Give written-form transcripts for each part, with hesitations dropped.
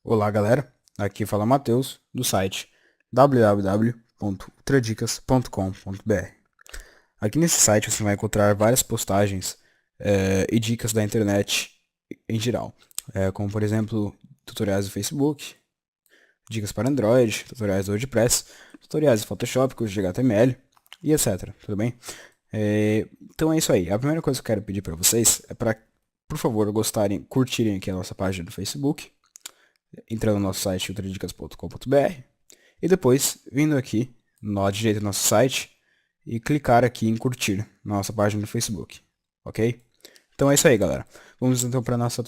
Olá galera, aqui fala Matheus do site www.ultradicas.com.br. Aqui nesse site você vai encontrar várias postagens e dicas da internet em geral, como por exemplo tutoriais do Facebook, dicas para Android, tutoriais do WordPress, tutoriais de Photoshop, curso de HTML e etc. Tudo bem? Então é isso aí. A primeira coisa que eu quero pedir para vocês é para, por favor, gostarem, curtirem aqui a nossa página do Facebook, entrando no nosso site ultradicas.com.br e depois vindo aqui no lado direito do nosso site e clicar aqui em curtir nossa página do Facebook, ok? Então é isso aí, galera. Vamos então para o nosso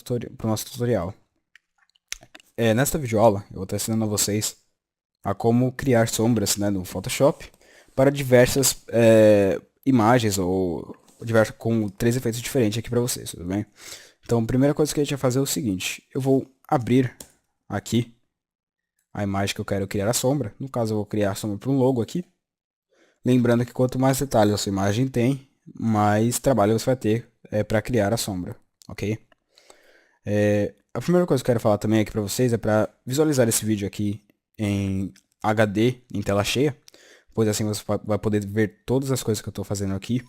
tutorial. Nesta videoaula eu vou estar ensinando a vocês a como criar sombras, né, no Photoshop para diversas imagens ou com três efeitos diferentes aqui para vocês, tudo bem? Então a primeira coisa que a gente vai fazer é o seguinte: eu vou abrir aqui a imagem que eu quero criar a sombra. No caso, eu vou criar a sombra para um logo aqui. Lembrando que quanto mais detalhes a sua imagem tem, mais trabalho você vai ter para criar a sombra, ok? A primeira coisa que eu quero falar também aqui para vocês é para visualizar esse vídeo aqui em HD, em tela cheia, pois assim você vai poder ver todas as coisas que eu estou fazendo aqui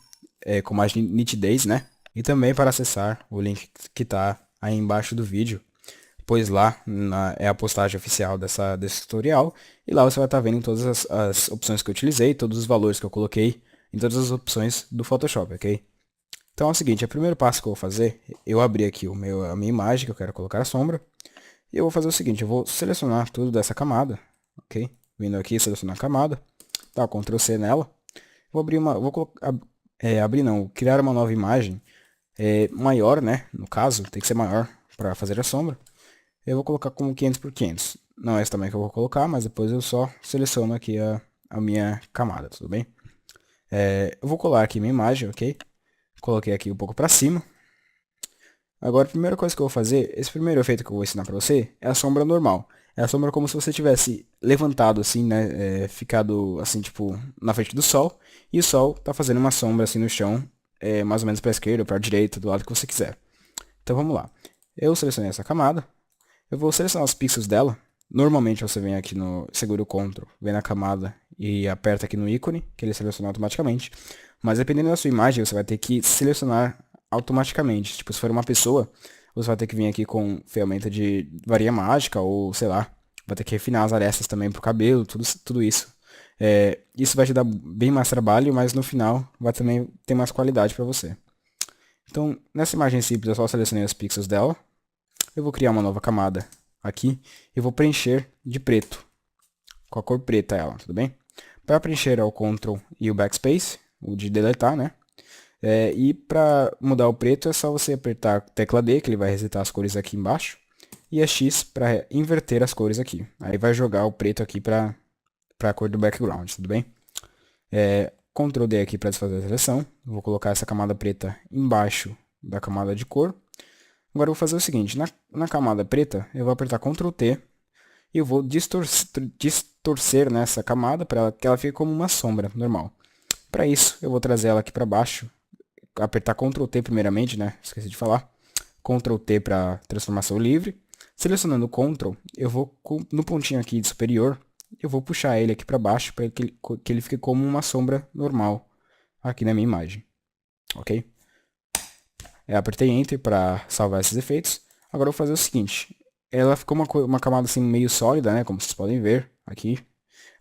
com mais nitidez, né? E também para acessar o link que está aí embaixo do vídeo, pois lá é a postagem oficial desse tutorial, e lá você vai estar vendo todas as opções que eu utilizei, todos os valores que eu coloquei em todas as opções do Photoshop, ok? Então é o seguinte, o primeiro passo que eu vou fazer, eu abri aqui a minha imagem que eu quero colocar a sombra, e eu vou fazer o seguinte, eu vou selecionar tudo dessa camada, ok? Vindo aqui, selecionar a camada, tá, Ctrl C nela, vou abrir abrir não, criar uma nova imagem maior, né? No caso, tem que ser maior para fazer a sombra. Eu vou colocar como 500 por 500. Não é esse tamanho que eu vou colocar, mas depois eu só seleciono aqui a minha camada, tudo bem? Eu vou colar aqui minha imagem, ok? Coloquei aqui um pouco para cima. Agora, a primeira coisa que eu vou fazer, esse primeiro efeito que eu vou ensinar para você, é a sombra normal. É a sombra como se você tivesse levantado assim, né? Ficado assim, tipo, na frente do sol. E o sol tá fazendo uma sombra assim no chão, mais ou menos para a esquerda ou para a direita, do lado que você quiser. Então vamos lá. Eu selecionei essa camada. Eu vou selecionar os pixels dela. Normalmente você vem aqui no, segura o Ctrl, vem na camada e aperta aqui no ícone, que ele seleciona automaticamente. Mas dependendo da sua imagem, você vai ter que selecionar automaticamente. Tipo, se for uma pessoa, você vai ter que vir aqui com ferramenta de varia mágica ou, sei lá, vai ter que refinar as arestas também pro cabelo, tudo isso. Isso vai te dar bem mais trabalho, mas no final vai também ter mais qualidade para você. Então, nessa imagem simples, eu só selecionei os pixels dela. Eu vou criar uma nova camada aqui e vou preencher de preto, com a cor preta ela, tudo bem? Para preencher é o Ctrl e o Backspace, o de deletar, né? E para mudar o preto é só você apertar a tecla D, que ele vai resetar as cores aqui embaixo, e a X para inverter as cores aqui. Aí vai jogar o preto aqui para a cor do background, tudo bem? Ctrl D aqui para desfazer a seleção. Vou colocar essa camada preta embaixo da camada de cor. Agora eu vou fazer o seguinte, na camada preta, eu vou apertar Ctrl T e eu vou distorcer nessa camada para que ela fique como uma sombra normal. Para isso, eu vou trazer ela aqui para baixo, apertar Ctrl T primeiramente, né? Esqueci de falar. Ctrl T para transformação livre. Selecionando o Ctrl, eu vou no pontinho aqui de superior, eu vou puxar ele aqui para baixo para que ele fique como uma sombra normal aqui na minha imagem. Ok? Apertei Enter para salvar esses efeitos. Agora eu vou fazer o seguinte. Ela ficou uma camada assim meio sólida, né? Como vocês podem ver aqui.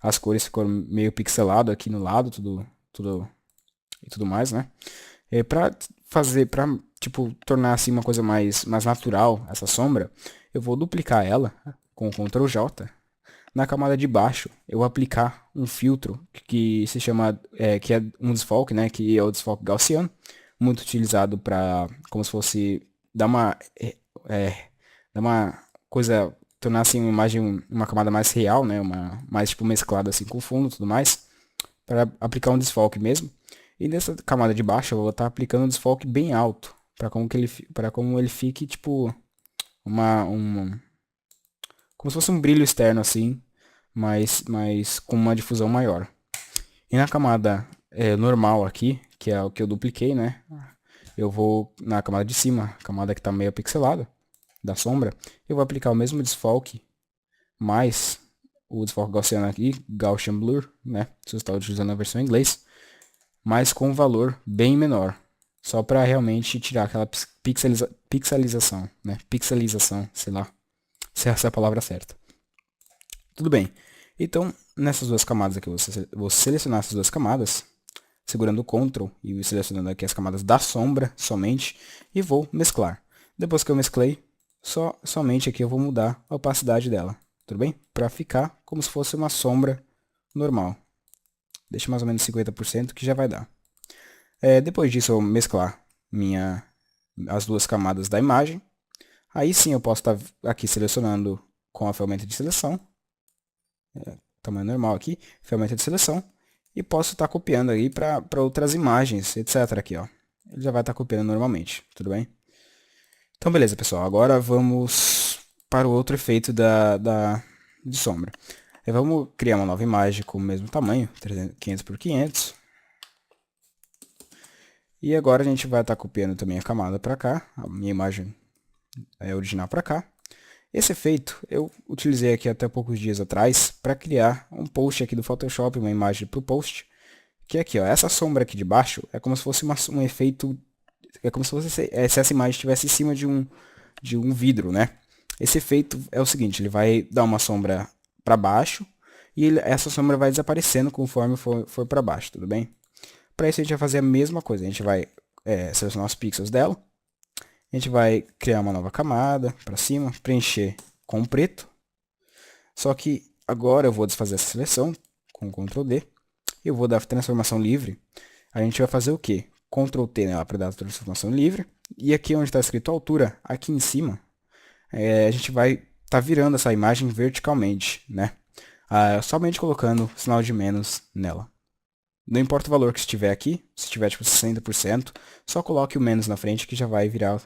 As cores ficou meio pixelado aqui no lado, tudo mais, né? Para tipo, tornar assim uma coisa mais natural, essa sombra, eu vou duplicar ela com o Ctrl J. Na camada de baixo, eu vou aplicar um filtro que se chama, que é um desfoque, né? Que é o desfoque gaussiano, muito utilizado para, como se fosse, dar dar uma coisa, tornar assim uma imagem, uma camada mais real, né? Mais tipo mesclada assim com o fundo e tudo mais, para aplicar um desfoque mesmo. E nessa camada de baixo eu vou estar aplicando um desfoque bem alto, para como ele fique tipo como se fosse um brilho externo assim, mas com uma difusão maior. E na camada normal aqui, que é o que eu dupliquei, né? Eu vou na camada de cima, camada que está meio pixelada, da sombra, eu vou aplicar o mesmo desfoque mais o desfoque gaussiano aqui, Gaussian Blur, né? Se você está utilizando a versão em inglês, mas com um valor bem menor. Só para realmente tirar aquela pixelização, né? Pixelização, sei lá, se essa é a palavra certa. Tudo bem. Então, nessas duas camadas aqui, eu vou selecionar essas duas camadas, segurando o Ctrl e selecionando aqui as camadas da sombra somente, e vou mesclar. Depois que eu mesclei, somente aqui eu vou mudar a opacidade dela, tudo bem? Para ficar como se fosse uma sombra normal. Deixa mais ou menos 50% que já vai dar. Depois disso eu mesclar as duas camadas da imagem. Aí sim eu posso estar aqui selecionando com a ferramenta de seleção. Tamanho normal aqui, ferramenta de seleção. E posso estar copiando aí para outras imagens, etc. aqui, ó. Ele já vai estar copiando normalmente, tudo bem? Então beleza, pessoal. Agora vamos para o outro efeito de sombra. Vamos criar uma nova imagem com o mesmo tamanho, 500 por 500. E agora a gente vai estar copiando também a camada para cá, a minha imagem original para cá. Esse efeito eu utilizei aqui até poucos dias atrás para criar um post aqui do Photoshop, uma imagem para o post. Que é aqui, ó, essa sombra aqui de baixo é como se fosse um efeito, é como se fosse se essa imagem estivesse em cima de um vidro, né? Esse efeito é o seguinte, ele vai dar uma sombra para baixo e essa sombra vai desaparecendo conforme for para baixo, tudo bem? Para isso a gente vai fazer a mesma coisa, a gente vai selecionar os pixels dela, a gente vai criar uma nova camada para cima, preencher com preto, só que agora eu vou desfazer essa seleção com Ctrl D, eu vou dar transformação livre, a gente vai fazer o que? Ctrl T nela para dar transformação livre, e aqui onde está escrito altura, aqui em cima, a gente vai estar virando essa imagem verticalmente, né? Somente colocando sinal de menos nela. Não importa o valor que estiver aqui, se estiver tipo 60%, só coloque o menos na frente que já vai virar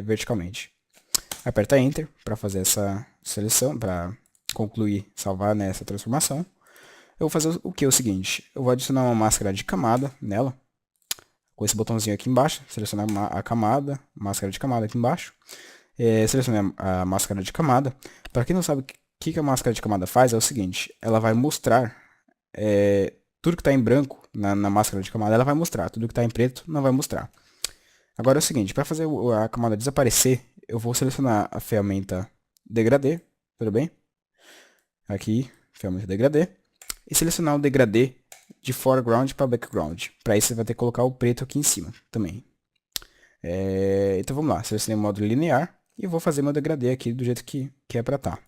verticalmente. Aperta Enter para fazer essa seleção, para concluir, salvar nessa transformação. Eu vou fazer o que? O seguinte, eu vou adicionar uma máscara de camada nela, com esse botãozinho aqui embaixo, selecionar a camada, máscara de camada aqui embaixo. Selecionar a máscara de camada. Para quem não sabe o que a máscara de camada faz, é o seguinte, ela vai mostrar tudo que está em branco na máscara de camada, ela vai mostrar, tudo que está em preto não vai mostrar. Agora é o seguinte, para fazer a camada desaparecer, eu vou selecionar a ferramenta degradê, tudo bem? Aqui, ferramenta degradê, e selecionar o degradê de foreground para background. Para isso você vai ter que colocar o preto aqui em cima também. Então vamos lá, selecionei o modo linear e vou fazer meu degradê aqui do jeito que é para estar.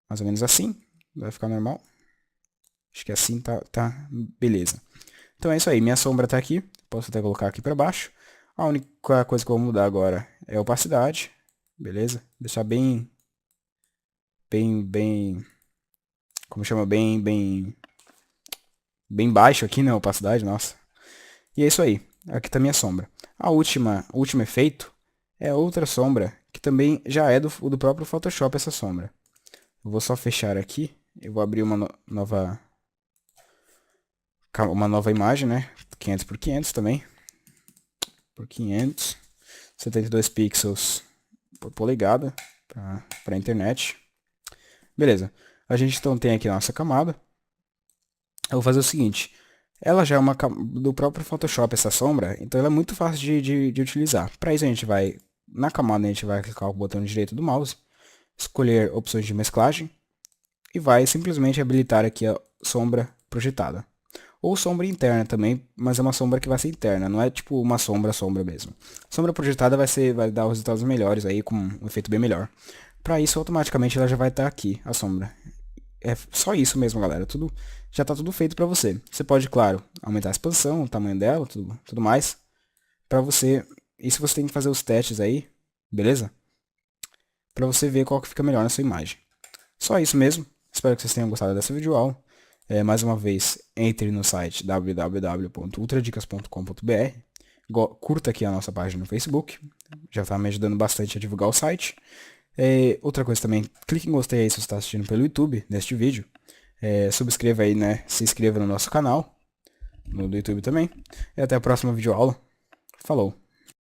Mais ou menos assim, vai ficar normal. Acho que assim tá beleza. Então é isso aí, minha sombra está aqui, posso até colocar aqui para baixo. A única coisa que eu vou mudar agora é a opacidade, beleza? Deixar como chama, bem baixo aqui, né, a opacidade, nossa. E é isso aí, aqui está minha sombra. O último efeito é outra sombra, que também já é do próprio Photoshop essa sombra. Eu vou só fechar aqui, eu vou abrir uma nova imagem, né? 500 por 500 também. Por 500. 72 pixels por polegada para a internet. Beleza. A gente então tem aqui a nossa camada. Eu vou fazer o seguinte. Ela já é do próprio Photoshop, essa sombra. Então ela é muito fácil de utilizar. Para isso a gente vai, na camada, a gente vai clicar o botão direito do mouse. Escolher opções de mesclagem. E vai simplesmente habilitar aqui a sombra projetada. Ou sombra interna também, mas é uma sombra que vai ser interna, não é tipo uma sombra mesmo. Sombra projetada vai dar os resultados melhores aí, com um efeito bem melhor. Para isso, automaticamente ela já vai estar aqui, a sombra. É só isso mesmo, galera. Já está tudo feito para você. Você pode, claro, aumentar a expansão, o tamanho dela, tudo mais. Para você, isso você tem que fazer os testes aí, beleza? Para você ver qual que fica melhor na sua imagem. Só isso mesmo. Espero que vocês tenham gostado dessa videoaula. Mais uma vez, entre no site www.ultradicas.com.br. Curta aqui a nossa página no Facebook. Já está me ajudando bastante a divulgar o site. Outra coisa também, clique em gostei aí se você está assistindo pelo YouTube neste vídeo. Subscreva aí, né? Se inscreva no nosso canal. No do YouTube também. E até a próxima videoaula. Falou!